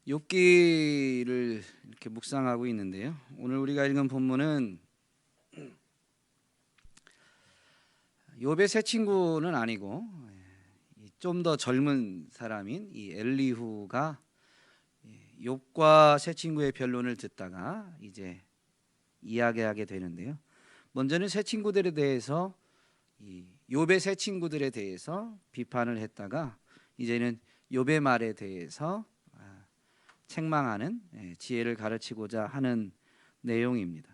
욥기를 이렇게 묵상하고 있는데요. 오늘 우리가 읽은 본문은 욥의 새 친구는 아니고 좀 더 젊은 사람인 이 엘리후가 욥과 새 친구의 변론을 듣다가 이제 이야기하게 되는데요. 먼저는 새 친구들에 대해서 이 욥의 새 친구들에 대해서 비판을 했다가 이제는 욥의 말에 대해서 책망하는 지혜를 가르치고자 하는 내용입니다.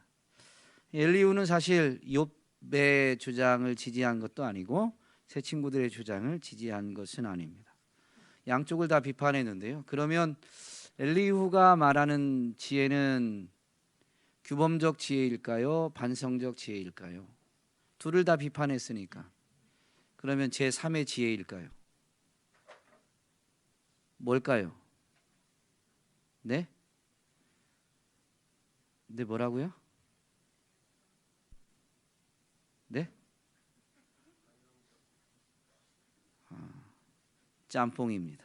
엘리후는 사실 욥의 주장을 지지한 것도 아니고 새 친구들의 주장을 지지한 것은 아닙니다. 양쪽을 다 비판했는데요. 그러면 엘리후가 말하는 지혜는 규범적 지혜일까요? 반성적 지혜일까요? 둘을 다 비판했으니까 그러면 제3의 지혜일까요? 뭘까요? 네? 네, 뭐라고요? 네? 짬뽕입니다.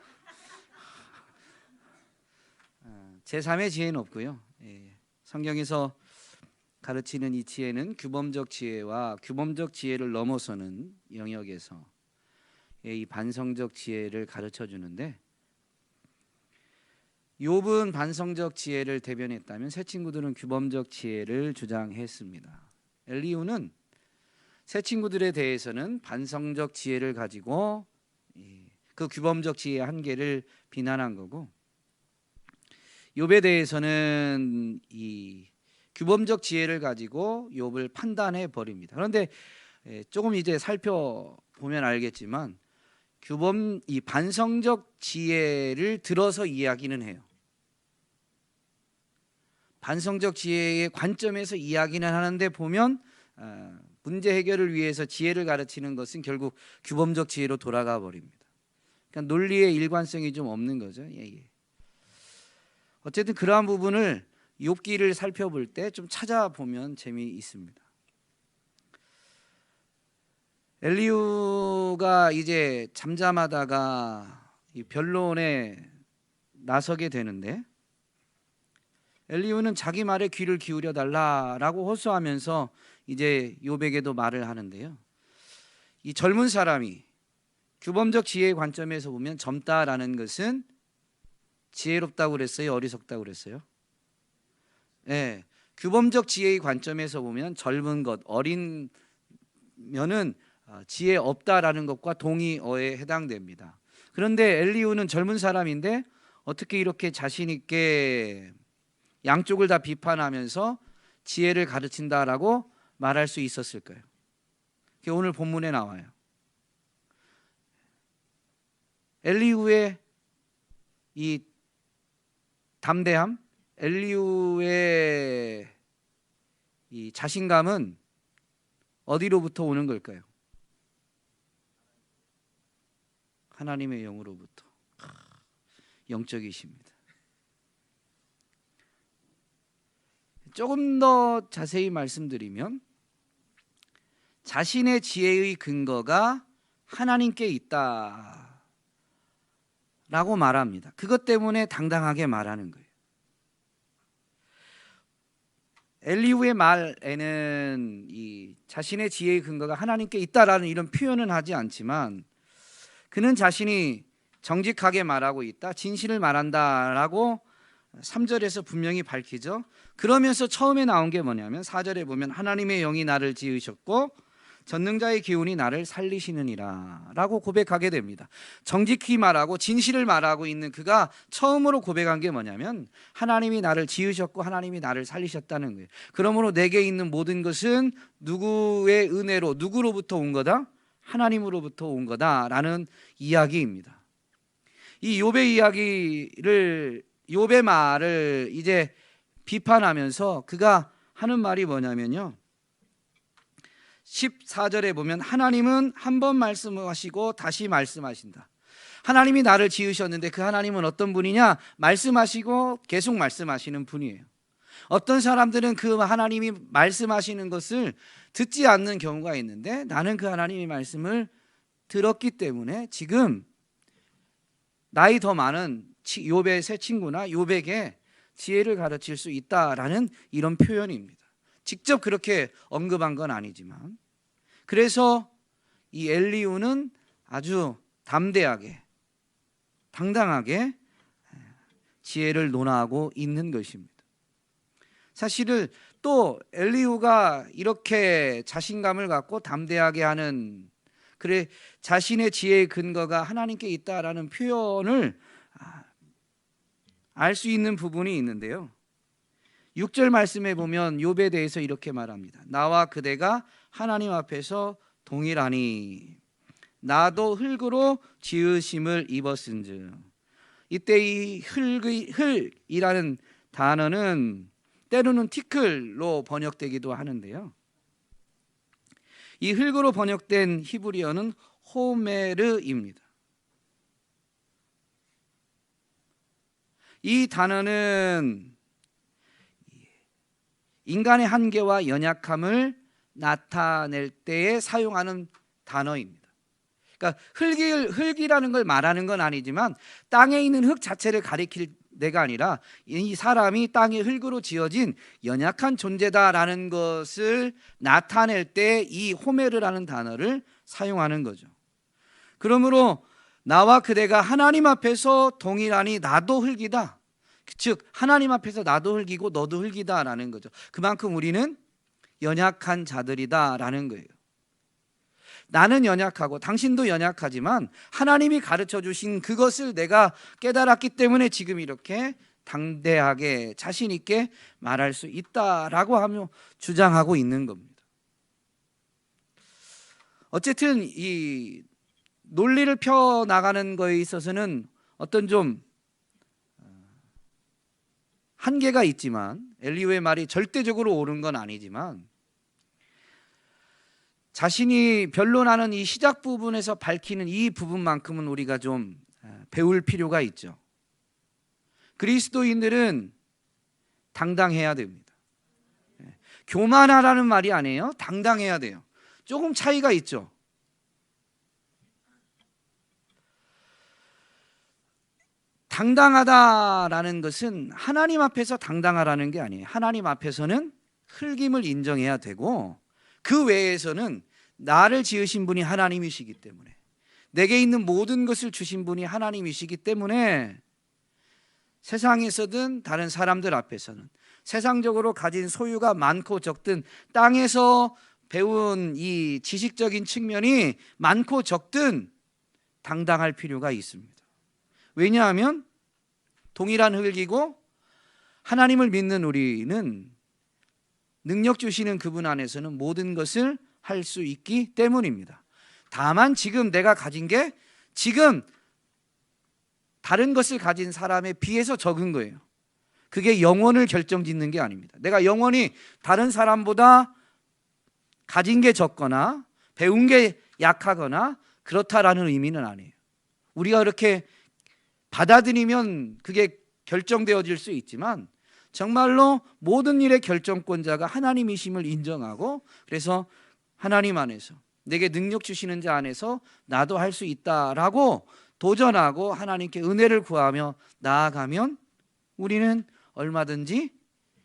제3의 지혜는 없고요. 성경에서 가르치는 이 지혜는 규범적 지혜와 규범적 지혜를 넘어서는 영역에서 이 반성적 지혜를 가르쳐 주는데, 욥은 반성적 지혜를 대변했다면 새 친구들은 규범적 지혜를 주장했습니다. 엘리후는 새 친구들에 대해서는 반성적 지혜를 가지고 그 규범적 지혜의 한계를 비난한 거고, 욥에 대해서는 이 규범적 지혜를 가지고 욥을 판단해 버립니다. 그런데 조금 이제 살펴보면 알겠지만 이 반성적 지혜를 들어서 이야기는 해요. 반성적 지혜의 관점에서 이야기는 하는데 보면 문제 해결을 위해서 지혜를 가르치는 것은 결국 규범적 지혜로 돌아가 버립니다. 그러니까 논리의 일관성이 좀 없는 거죠. 어쨌든 그러한 부분을 욥기를 살펴볼 때 좀 찾아보면 재미있습니다. 엘리후가 이제 잠잠하다가 이 변론에 나서게 되는데, 엘리후는 자기 말에 귀를 기울여 달라라고 호소하면서 이제 욥에게도 말을 하는데요. 이 젊은 사람이 규범적 지혜의 관점에서 보면 젊다라는 것은 지혜롭다고 그랬어요? 어리석다고 그랬어요? 규범적 지혜의 관점에서 보면 젊은 것, 어린 면은 지혜 없다라는 것과 동의어에 해당됩니다. 그런데 엘리후는 젊은 사람인데 어떻게 이렇게 자신 있게 양쪽을 다 비판하면서 지혜를 가르친다라고 말할 수 있었을까요? 그게 오늘 본문에 나와요. 엘리후의 이 담대함, 엘리후의 이 자신감은 어디로부터 오는 걸까요? 하나님의 영으로부터. 영적이십니다. 조금 더 자세히 말씀드리면 자신의 지혜의 근거가 하나님께 있다라고 말합니다. 그것 때문에 당당하게 말하는 거예요. 엘리후의 말에는 이 자신의 지혜의 근거가 하나님께 있다라는 이런 표현은 하지 않지만 그는 자신이 정직하게 말하고 있다, 진실을 말한다라고 3절에서 분명히 밝히죠. 그러면서 처음에 나온 게 뭐냐면 4절에 보면 하나님의 영이 나를 지으셨고 전능자의 기운이 나를 살리시느니라 라고 고백하게 됩니다. 정직히 말하고 진실을 말하고 있는 그가 처음으로 고백한 게 뭐냐면 하나님이 나를 지으셨고 하나님이 나를 살리셨다는 거예요. 그러므로 내게 있는 모든 것은 누구의 은혜로, 누구로부터 온 거다? 하나님으로부터 온 거다라는 이야기입니다. 이 욥의 말을 이제 비판하면서 그가 하는 말이 뭐냐면요, 14절에 보면 하나님은 한 번 말씀하시고 다시 말씀하신다. 하나님이 나를 지으셨는데 그 하나님은 어떤 분이냐? 말씀하시고 계속 말씀하시는 분이에요. 어떤 사람들은 그 하나님이 말씀하시는 것을 듣지 않는 경우가 있는데 나는 그 하나님의 말씀을 들었기 때문에 지금 나이 더 많은 욥의 새 친구나 욥에게 지혜를 가르칠 수 있다라는 이런 표현입니다. 직접 그렇게 언급한 건 아니지만, 그래서 이 엘리후는 아주 담대하게 당당하게 지혜를 논하고 있는 것입니다. 사실은 또 엘리후가 이렇게 자신감을 갖고 담대하게 하는, 그래 자신의 지혜의 근거가 하나님께 있다라는 표현을 알 수 있는 부분이 있는데요. 6절 말씀에 보면 욥에 대해서 이렇게 말합니다. 나와 그대가 하나님 앞에서 동일하니 나도 흙으로 지으심을 입었은즉. 이때 이 흙이라는 단어는 때로는 티클로 번역되기도 하는데요. 이 흙으로 번역된 히브리어는 호메르입니다. 이 단어는 인간의 한계와 연약함을 나타낼 때에 사용하는 단어입니다. 그러니까 흙이라는 걸 말하는 건 아니지만 땅에 있는 흙 자체를 가리킬 내가 아니라 이 사람이 땅의 흙으로 지어진 연약한 존재다라는 것을 나타낼 때 이 호메르라는 단어를 사용하는 거죠. 그러므로 나와 그대가 하나님 앞에서 동일하니 나도 흙이다. 즉 하나님 앞에서 나도 흙이고 너도 흙이다라는 거죠. 그만큼 우리는 연약한 자들이다라는 거예요. 나는 연약하고 당신도 연약하지만 하나님이 가르쳐 주신 그것을 내가 깨달았기 때문에 지금 이렇게 당대하게 자신 있게 말할 수 있다라고 하며 주장하고 있는 겁니다. 어쨌든 이 논리를 펴 나가는 거에 있어서는 어떤 좀 한계가 있지만, 엘리후의 말이 절대적으로 옳은 건 아니지만, 자신이 변론하는 이 시작 부분에서 밝히는 이 부분만큼은 우리가 좀 배울 필요가 있죠. 그리스도인들은 당당해야 됩니다. 교만하라는 말이 아니에요. 당당해야 돼요. 조금 차이가 있죠. 당당하다라는 것은 하나님 앞에서 당당하라는 게 아니에요. 하나님 앞에서는 흙임을 인정해야 되고, 그 외에서는 나를 지으신 분이 하나님이시기 때문에, 내게 있는 모든 것을 주신 분이 하나님이시기 때문에 세상에서든 다른 사람들 앞에서는, 세상적으로 가진 소유가 많고 적든, 땅에서 배운 이 지식적인 측면이 많고 적든 당당할 필요가 있습니다. 왜냐하면 동일한 흙이고 하나님을 믿는 우리는 능력 주시는 그분 안에서는 모든 것을 할 수 있기 때문입니다. 다만 지금 내가 가진 게 지금 다른 것을 가진 사람에 비해서 적은 거예요. 그게 영원을 결정짓는 게 아닙니다. 내가 영원히 다른 사람보다 가진 게 적거나 배운 게 약하거나 그렇다라는 의미는 아니에요. 우리가 그렇게 받아들이면 그게 결정되어질 수 있지만, 정말로 모든 일의 결정권자가 하나님이심을 인정하고, 그래서 하나님 안에서 내게 능력 주시는 자 안에서 나도 할 수 있다라고 도전하고 하나님께 은혜를 구하며 나아가면 우리는 얼마든지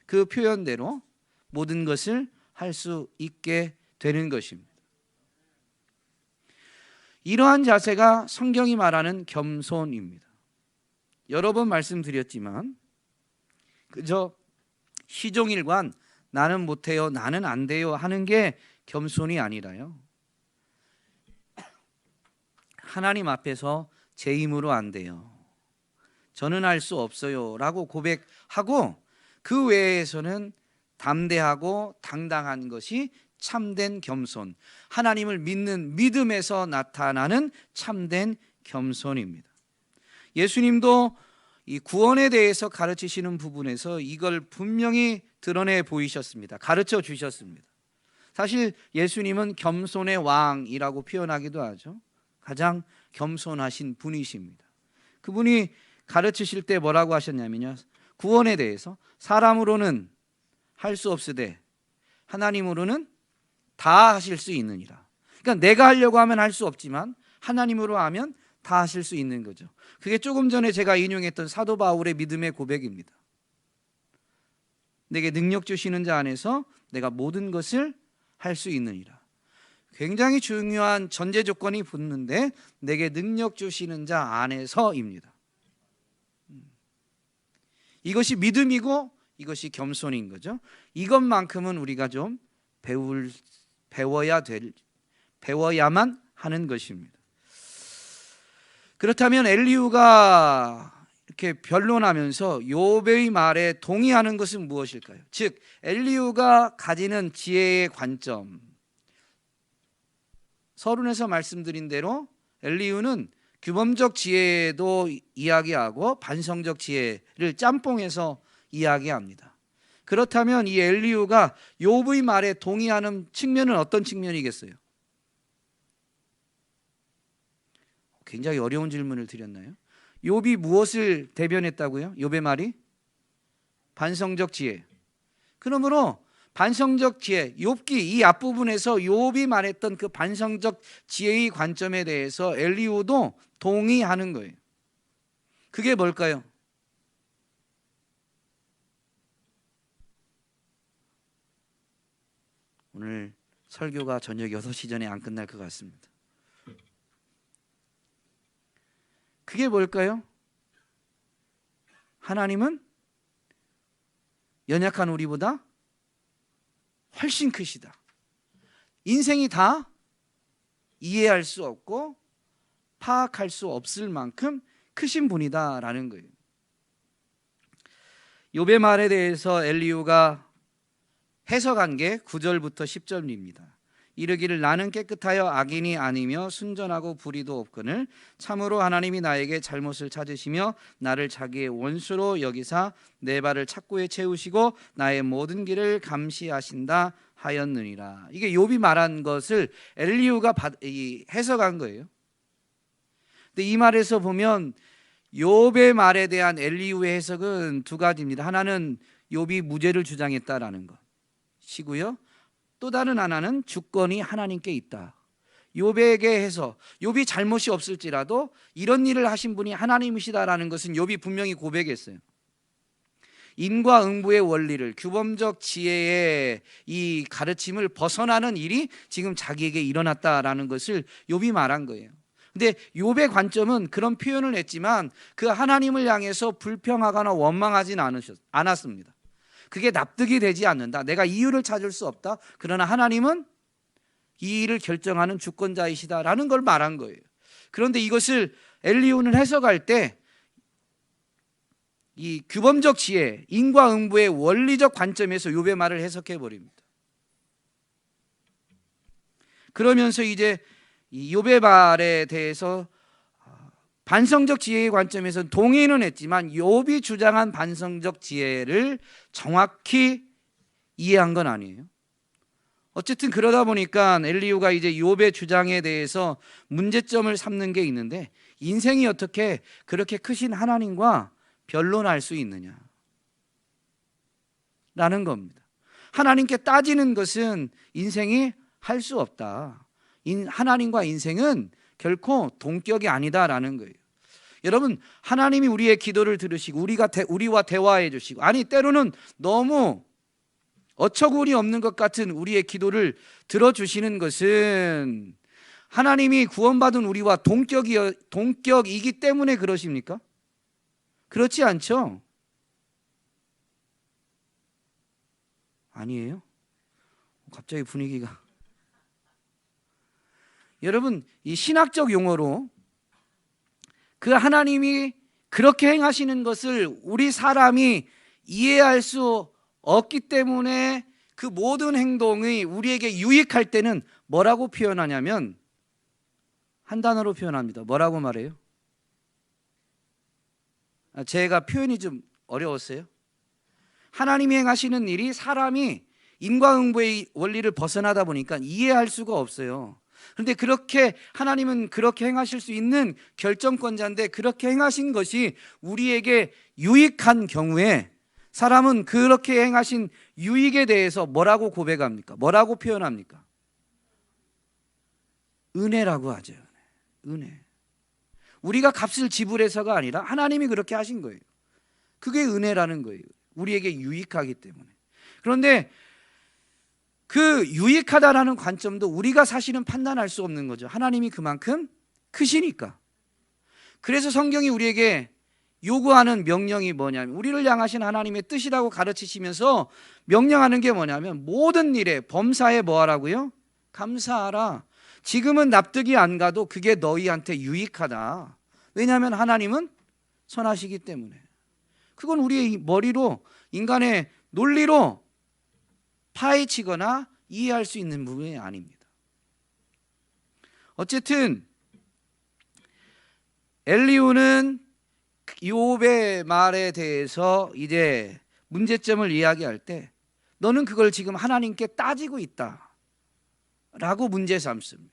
그 표현대로 모든 것을 할 수 있게 되는 것입니다. 이러한 자세가 성경이 말하는 겸손입니다. 여러 번 말씀드렸지만 그저 시종일관 나는 못해요, 나는 안 돼요 하는 게 겸손이 아니라요, 하나님 앞에서 제 힘으로 안 돼요, 저는 할 수 없어요 라고 고백하고, 그 외에서는 담대하고 당당한 것이 참된 겸손, 하나님을 믿는 믿음에서 나타나는 참된 겸손입니다. 예수님도 이 구원에 대해서 가르치시는 부분에서 이걸 분명히 드러내 보이셨습니다. 가르쳐 주셨습니다. 사실 예수님은 겸손의 왕이라고 표현하기도 하죠. 가장 겸손하신 분이십니다. 그분이 가르치실 때 뭐라고 하셨냐면요, 구원에 대해서 사람으로는 할 수 없으되 하나님으로는 다 하실 수 있느니라. 그러니까 내가 하려고 하면 할 수 없지만 하나님으로 하면 다 하실 수 있는 거죠. 그게 조금 전에 제가 인용했던 사도 바울의 믿음의 고백입니다. 내게 능력 주시는 자 안에서 내가 모든 것을 할 수 있느니라. 굉장히 중요한 전제 조건이 붙는데 내게 능력 주시는 자 안에서입니다. 이것이 믿음이고 이것이 겸손인 거죠. 이것만큼은 우리가 좀 배워야만 하는 것입니다. 그렇다면 엘리후가 이렇게 변론하면서 욥의 말에 동의하는 것은 무엇일까요? 즉 엘리후가 가지는 지혜의 관점, 서론에서 말씀드린 대로 엘리후는 규범적 지혜도 이야기하고 반성적 지혜를 짬뽕해서 이야기합니다. 그렇다면 이 엘리후가 욥의 말에 동의하는 측면은 어떤 측면이겠어요? 굉장히 어려운 질문을 드렸나요? 욥이 무엇을 대변했다고요? 욥의 말이? 반성적 지혜. 그러므로 반성적 지혜, 욥기 이 앞부분에서 욥이 말했던 그 반성적 지혜의 관점에 대해서 엘리후도 동의하는 거예요. 그게 뭘까요? 오늘 설교가 저녁 6시 전에 안 끝날 것 같습니다. 그게 뭘까요? 하나님은 연약한 우리보다 훨씬 크시다. 인생이 다 이해할 수 없고 파악할 수 없을 만큼 크신 분이다라는 거예요. 욥의 말에 대해서 엘리후가 해석한 게 9절부터 10절입니다. 이르기를 나는 깨끗하여 악인이 아니며 순전하고 불의도 없거늘 참으로 하나님이 나에게 잘못을 찾으시며 나를 자기의 원수로 여기사 내 발을 착고에 채우시고 나의 모든 길을 감시하신다 하였느니라. 이게 욥이 말한 것을 엘리후가 해석한 거예요. 근데 이 말에서 보면 욥의 말에 대한 엘리후의 해석은 두 가지입니다. 하나는 욥이 무죄를 주장했다라는 것이고요. 또 다른 하나는 주권이 하나님께 있다. 욥에게 해서 욥이 잘못이 없을지라도 이런 일을 하신 분이 하나님이시다라는 것은 욥이 분명히 고백했어요. 인과응보의 원리를, 규범적 지혜의 이 가르침을 벗어나는 일이 지금 자기에게 일어났다라는 것을 욥이 말한 거예요. 근데 욥의 관점은 그런 표현을 했지만 그 하나님을 향해서 불평하거나 원망하진 않았습니다. 그게 납득이 되지 않는다. 내가 이유를 찾을 수 없다. 그러나 하나님은 이 일을 결정하는 주권자이시다라는 걸 말한 거예요. 그런데 이것을 엘리후는 해석할 때 이 규범적 지혜, 인과응보의 원리적 관점에서 욥의 말을 해석해 버립니다. 그러면서 이제 이 욥의 말에 대해서 반성적 지혜의 관점에서 동의는 했지만 욥이 주장한 반성적 지혜를 정확히 이해한 건 아니에요. 어쨌든 그러다 보니까 엘리후가 이제 욥의 주장에 대해서 문제점을 삼는 게 있는데 인생이 어떻게 그렇게 크신 하나님과 변론할 수 있느냐 라는 겁니다. 하나님께 따지는 것은 인생이 할 수 없다. 하나님과 인생은 결코 동격이 아니다라는 거예요. 여러분, 하나님이 우리의 기도를 들으시고 우리와 대화해 주시고, 아니 때로는 너무 어처구니 없는 것 같은 우리의 기도를 들어주시는 것은 하나님이 구원받은 우리와 동격이기 때문에 그러십니까? 그렇지 않죠? 아니에요? 갑자기 분위기가. 여러분, 이 신학적 용어로 그 하나님이 그렇게 행하시는 것을 우리 사람이 이해할 수 없기 때문에 그 모든 행동이 우리에게 유익할 때는 뭐라고 표현하냐면 한 단어로 표현합니다. 뭐라고 말해요? 제가 표현이 좀 어려웠어요. 하나님이 행하시는 일이 사람이 인과응보의 원리를 벗어나다 보니까 이해할 수가 없어요. 그런데 그렇게 하나님은 그렇게 행하실 수 있는 결정권자인데 그렇게 행하신 것이 우리에게 유익한 경우에 사람은 그렇게 행하신 유익에 대해서 뭐라고 고백합니까? 뭐라고 표현합니까? 은혜라고 하죠. 은혜. 우리가 값을 지불해서가 아니라 하나님이 그렇게 하신 거예요. 그게 은혜라는 거예요. 우리에게 유익하기 때문에. 그런데 그 유익하다라는 관점도 우리가 사실은 판단할 수 없는 거죠. 하나님이 그만큼 크시니까. 그래서 성경이 우리에게 요구하는 명령이 뭐냐면, 우리를 향하신 하나님의 뜻이라고 가르치시면서 명령하는 게 뭐냐면, 모든 일에 범사에 뭐 하라고요? 감사하라. 지금은 납득이 안 가도 그게 너희한테 유익하다. 왜냐하면 하나님은 선하시기 때문에. 그건 우리의 머리로, 인간의 논리로 파헤치거나 이해할 수 있는 부분이 아닙니다. 어쨌든 엘리후는 욥의 말에 대해서 이제 문제점을 이야기할 때, 너는 그걸 지금 하나님께 따지고 있다 라고 문제 삼습니다.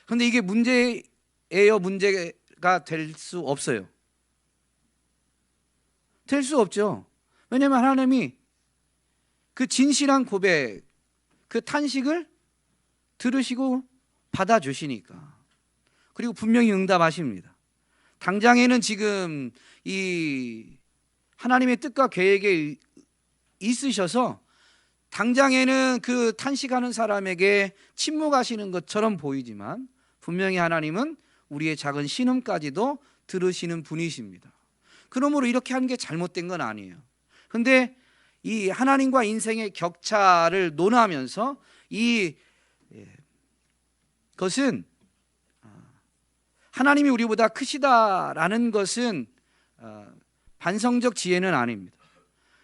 그런데 이게 문제예요, 문제가 될 수 없어요? 될 수 없죠. 왜냐하면 하나님이 그 진실한 고백, 그 탄식을 들으시고 받아주시니까. 그리고 분명히 응답하십니다. 당장에는 지금 이 하나님의 뜻과 계획에 있으셔서 당장에는 그 탄식하는 사람에게 침묵하시는 것처럼 보이지만, 분명히 하나님은 우리의 작은 신음까지도 들으시는 분이십니다. 그러므로 이렇게 하는 게 잘못된 건 아니에요. 그런데 이 하나님과 인생의 격차를 논하면서 그것은 하나님이 우리보다 크시다라는 것은 반성적 지혜는 아닙니다.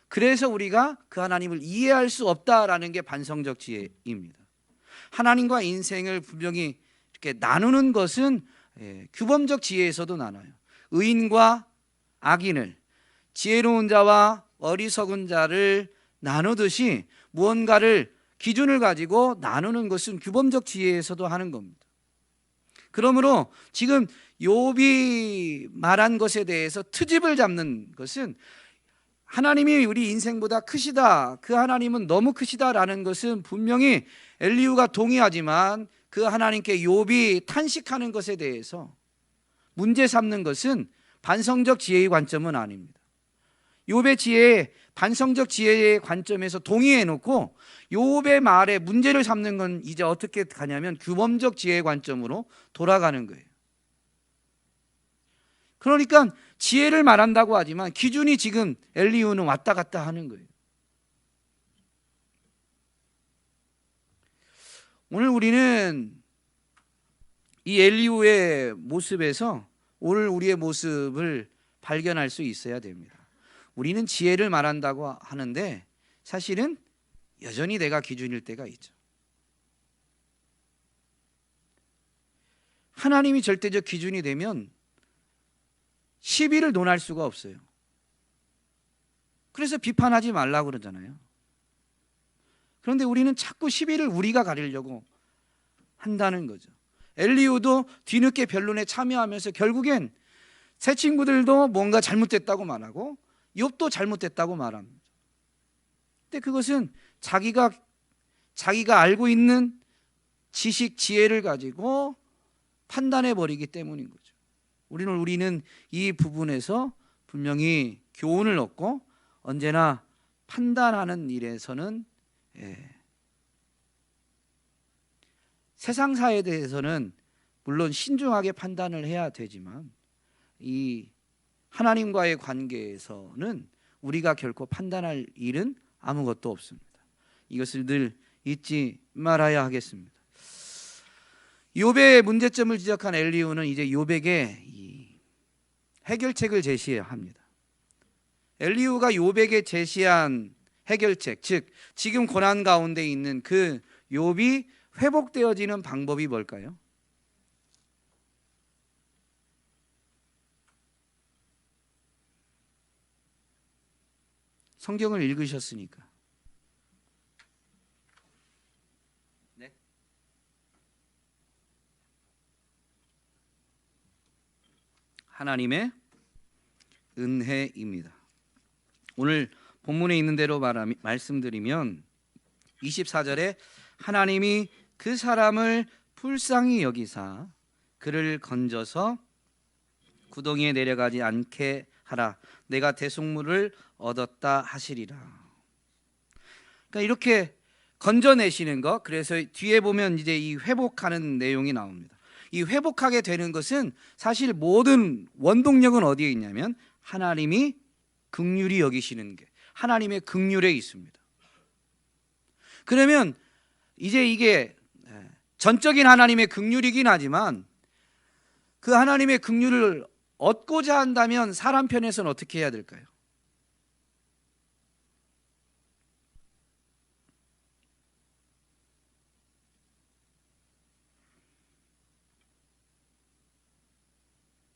그래서 우리가 그 하나님을 이해할 수 없다라는 게 반성적 지혜입니다. 하나님과 인생을 분명히 이렇게 나누는 것은 규범적 지혜에서도 나눠요. 의인과 악인을, 지혜로운 자와 어리석은 자를 나누듯이 무언가를 기준을 가지고 나누는 것은 규범적 지혜에서도 하는 겁니다. 그러므로 지금 욥이 말한 것에 대해서 트집을 잡는 것은, 하나님이 우리 인생보다 크시다, 그 하나님은 너무 크시다라는 것은 분명히 엘리후가 동의하지만, 그 하나님께 욥이 탄식하는 것에 대해서 문제 삼는 것은 반성적 지혜의 관점은 아닙니다. 욥의 지혜에, 반성적 지혜의 관점에서 동의해 놓고 욥의 말에 문제를 삼는 건 이제 어떻게 가냐면 규범적 지혜의 관점으로 돌아가는 거예요. 그러니까 지혜를 말한다고 하지만 기준이 지금 엘리후는 왔다 갔다 하는 거예요. 오늘 우리는 이 엘리후의 모습에서 오늘 우리의 모습을 발견할 수 있어야 됩니다. 우리는 지혜를 말한다고 하는데 사실은 여전히 내가 기준일 때가 있죠. 하나님이 절대적 기준이 되면 시비를 논할 수가 없어요. 그래서 비판하지 말라고 그러잖아요. 그런데 우리는 자꾸 시비를 우리가 가리려고 한다는 거죠. 엘리후도 뒤늦게 변론에 참여하면서 결국엔 새 친구들도 뭔가 잘못됐다고 말하고 욥도 잘못됐다고 말합니다. 근데 그것은 자기가 알고 있는 지식, 지혜를 가지고 판단해 버리기 때문인 거죠. 우리는 이 부분에서 분명히 교훈을 얻고 언제나 판단하는 일에서는 세상사에 대해서는 물론 신중하게 판단을 해야 되지만 이 하나님과의 관계에서는 우리가 결코 판단할 일은 아무것도 없습니다. 이것을 늘 잊지 말아야 하겠습니다. 욥의 문제점을 지적한 엘리후는 이제 욥에게 이 해결책을 제시합니다. 엘리후가 욥에게 제시한 해결책, 즉 지금 고난 가운데 있는 그 욥이 회복되어지는 방법이 뭘까요? 성경을 읽으셨으니까. 네? 하나님의 은혜입니다. 오늘 본문에 있는 대로 말씀드리면 24절에 하나님이 그 사람을 불쌍히 여기사 그를 건져서 구덩이에 내려가지 않게 하라. 내가 대속물을 얻었다 하시리라. 그러니까 이렇게 건져내시는 것. 그래서 뒤에 보면 이제 이 회복하는 내용이 나옵니다. 이 회복하게 되는 것은 사실 모든 원동력은 어디에 있냐면 하나님이 긍휼히 여기시는 게 하나님의 긍휼에 있습니다. 그러면 이제 이게 전적인 하나님의 긍휼이긴 하지만 그 하나님의 긍휼을 얻고자 한다면 사람 편에서는 어떻게 해야 될까요?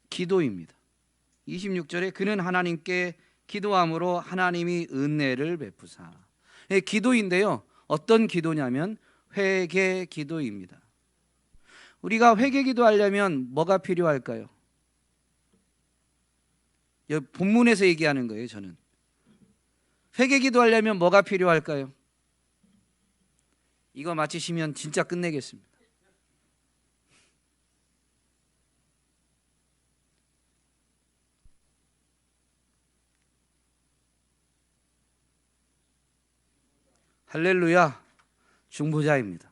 기도입니다. 26절에 그는 하나님께 기도함으로 하나님이 은혜를 베푸사. 기도인데요. 어떤 기도냐면 회개 기도입니다. 우리가 회개 기도하려면 뭐가 필요할까요? 본문에서 얘기하는 거예요. 저는 회개 기도하려면 뭐가 필요할까요? 이거 마치시면 진짜 끝내겠습니다. 할렐루야. 중보자입니다.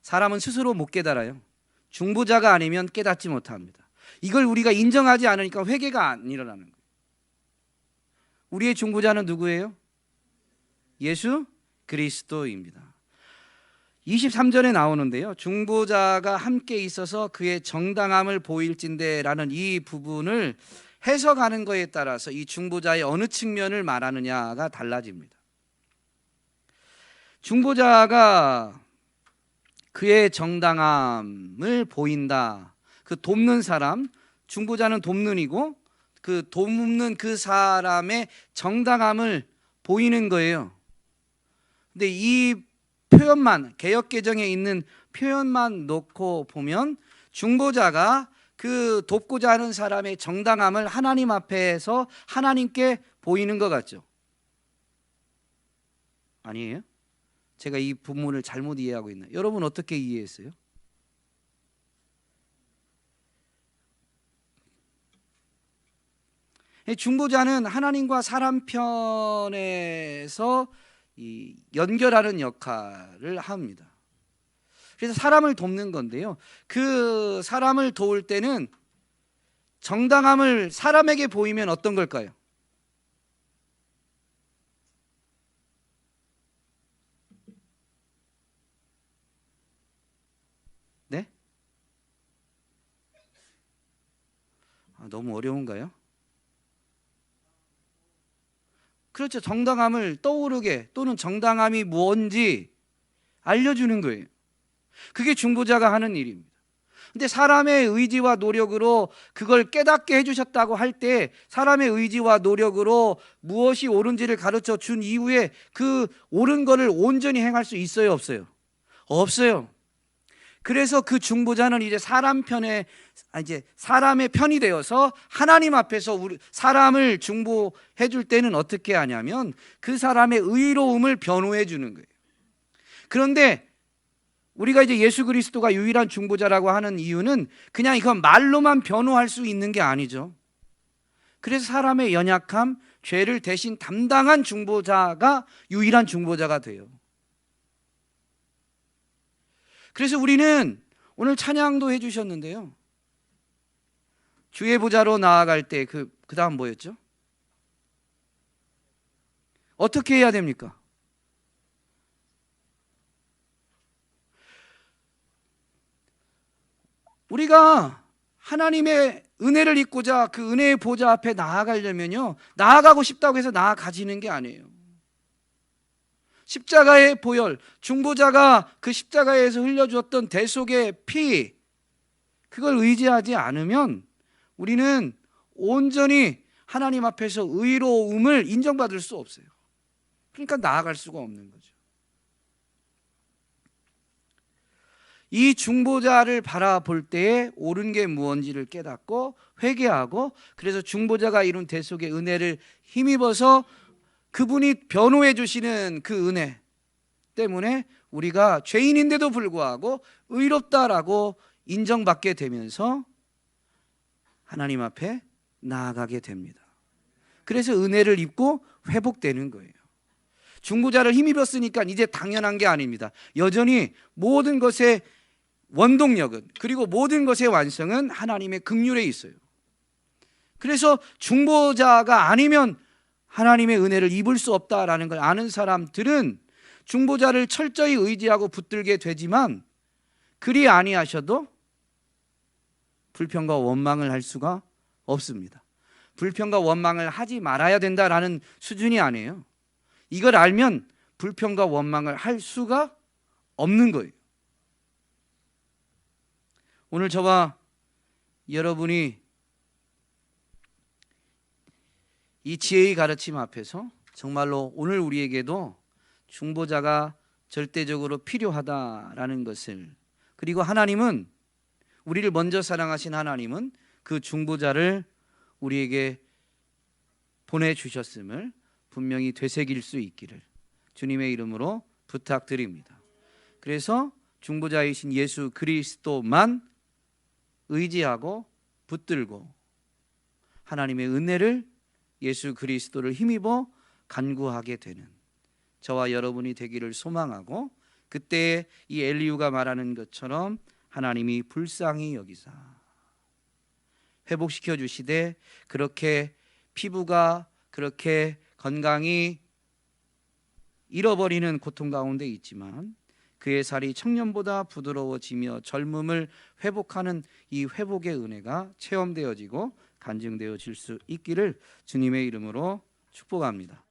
사람은 스스로 못 깨달아요. 중보자가 아니면 깨닫지 못합니다. 이걸 우리가 인정하지 않으니까 회개가 안 일어나는 거예요. 우리의 중보자는 누구예요? 예수 그리스도입니다. 23절에 나오는데요. 중보자가 함께 있어서 그의 정당함을 보일진대라는 이 부분을 해석하는 것에 따라서 이 중보자의 어느 측면을 말하느냐가 달라집니다. 중보자가 그의 정당함을 보인다. 그 돕는 사람, 중보자는 돕는 이고 그 돕는 그 사람의 정당함을 보이는 거예요. 근데 이 표현만, 개역개정에 있는 표현만 놓고 보면 중보자가 그 돕고자 하는 사람의 정당함을 하나님 앞에서 하나님께 보이는 것 같죠? 아니에요? 제가 이 부분을 잘못 이해하고 있나요? 여러분 어떻게 이해했어요? 중보자는 하나님과 사람 편에서 연결하는 역할을 합니다. 그래서 사람을 돕는 건데요. 그 사람을 도울 때는 정당함을 사람에게 보이면 어떤 걸까요? 네? 너무 어려운가요? 그렇죠. 정당함을 떠오르게 또는 정당함이 뭔지 알려주는 거예요. 그게 중보자가 하는 일입니다. 근데 사람의 의지와 노력으로 그걸 깨닫게 해주셨다고 할 때 사람의 의지와 노력으로 무엇이 옳은지를 가르쳐 준 이후에 그 옳은 거를 온전히 행할 수 있어요, 없어요? 없어요. 그래서 그 중보자는 이제 사람의 편이 되어서 하나님 앞에서 사람을 중보해 줄 때는 어떻게 하냐면 그 사람의 의로움을 변호해 주는 거예요. 그런데 우리가 이제 예수 그리스도가 유일한 중보자라고 하는 이유는 그냥 이건 말로만 변호할 수 있는 게 아니죠. 그래서 사람의 연약함, 죄를 대신 담당한 중보자가 유일한 중보자가 돼요. 그래서 우리는 오늘 찬양도 해주셨는데요. 주의 보좌로 나아갈 때 그 다음 뭐였죠? 어떻게 해야 됩니까? 우리가 하나님의 은혜를 입고자 그 은혜의 보좌 앞에 나아가려면요, 나아가고 싶다고 해서 나아가지는 게 아니에요. 십자가의 보혈, 중보자가 그 십자가에서 흘려주었던 대속의 피, 그걸 의지하지 않으면 우리는 온전히 하나님 앞에서 의로움을 인정받을 수 없어요. 그러니까 나아갈 수가 없는 거죠. 이 중보자를 바라볼 때에 옳은 게 무엇인지를 깨닫고 회개하고, 그래서 중보자가 이룬 대속의 은혜를 힘입어서 그분이 변호해 주시는 그 은혜 때문에 우리가 죄인인데도 불구하고 의롭다라고 인정받게 되면서 하나님 앞에 나아가게 됩니다. 그래서 은혜를 입고 회복되는 거예요. 중보자를 힘입었으니까 이제 당연한 게 아닙니다. 여전히 모든 것의 원동력은, 그리고 모든 것의 완성은 하나님의 긍휼에 있어요. 그래서 중보자가 아니면 하나님의 은혜를 입을 수 없다라는 걸 아는 사람들은 중보자를 철저히 의지하고 붙들게 되지만, 그리 아니하셔도 불평과 원망을 할 수가 없습니다. 불평과 원망을 하지 말아야 된다라는 수준이 아니에요. 이걸 알면 불평과 원망을 할 수가 없는 거예요. 오늘 저와 여러분이 이 지혜의 가르침 앞에서 정말로 오늘 우리에게도 중보자가 절대적으로 필요하다라는 것을, 그리고 하나님은, 우리를 먼저 사랑하신 하나님은 그 중보자를 우리에게 보내주셨음을 분명히 되새길 수 있기를 주님의 이름으로 부탁드립니다. 그래서 중보자이신 예수 그리스도만 의지하고 붙들고 하나님의 은혜를, 예수 그리스도를 힘입어 간구하게 되는 저와 여러분이 되기를 소망하고, 그때 이 엘리후가 말하는 것처럼 하나님이 불쌍히 여기사 회복시켜 주시되, 그렇게 피부가 그렇게 건강이 잃어버리는 고통 가운데 있지만 그의 살이 청년보다 부드러워지며 젊음을 회복하는 이 회복의 은혜가 체험되어지고 간증되어질 수 있기를 주님의 이름으로 축복합니다.